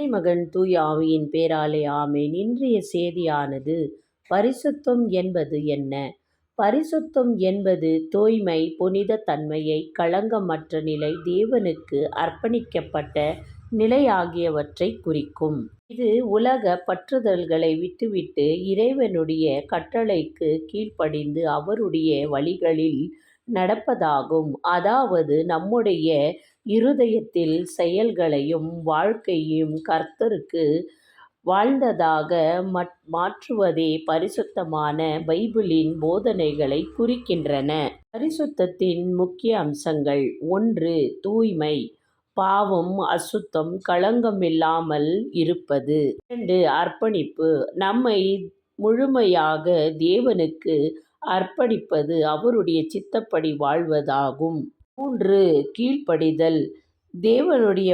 மகன் தூய ஆவியின் பேராலே ஆமேன். இன்றைய செய்தியானது பரிசுத்தம் என்பது என்ன? பரிசுத்தம் என்பது தூய்மை, புனித தன்மையை, களங்கமற்ற நிலை, தேவனுக்கு அர்ப்பணிக்கப்பட்ட நிலை ஆகியவற்றை குறிக்கும். இது உலக பற்றுதல்களை விட்டுவிட்டு இறைவனுடைய கட்டளைக்கு கீழ்ப்படிந்து அவருடைய வழிகளில் நடப்பதாகும். அதாவது நம்முடைய இருதயத்தில் செயல்களையும் வாழ்க்கையும் கர்த்தருக்கு வாழ்ந்ததாக மாற்றுவதே பரிசுத்தமான பைபிளின் போதனைகளை குறிக்கின்றன. பரிசுத்தத்தின் முக்கிய அம்சங்கள்: 1. தூய்மை, பாவம், அசுத்தம், களங்கமில்லாமல் இருப்பது. 2. அர்ப்பணிப்பு, நம்மை முழுமையாக தேவனுக்கு அர்ப்பணிப்பது, அவருடைய சித்தப்படி வாழ்வதாகும். 3. கீழ்ப்படிதல், தேவனுடைய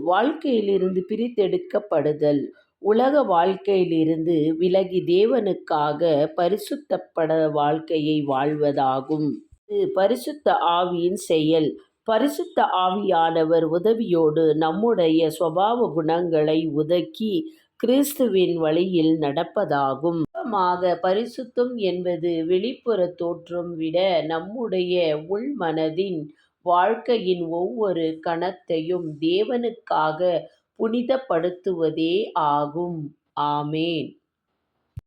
வாழ்க்கையிலிருந்து பிரித்தெடுக்கப்படுதல், உலக வாழ்க்கையிலிருந்து விலகி தேவனுக்காக பரிசுத்தப்பட வாழ்க்கையை வாழ்வதாகும். இது பரிசுத்த ஆவியின் செயல். பரிசுத்த ஆவியானவர் உதவியோடு நம்முடைய சுபாவ குணங்களை உதக்கி கிறிஸ்துவின் வழியில் நடப்பதாகும். பரிசுத்தம் என்பது வெளிப்புற தோற்றம் விட நம்முடைய உள்மனதின் வாழ்க்கையின் ஒவ்வொரு கணத்தையும் தேவனுக்காக புனிதப்படுத்துவதே ஆகும். ஆமேன்.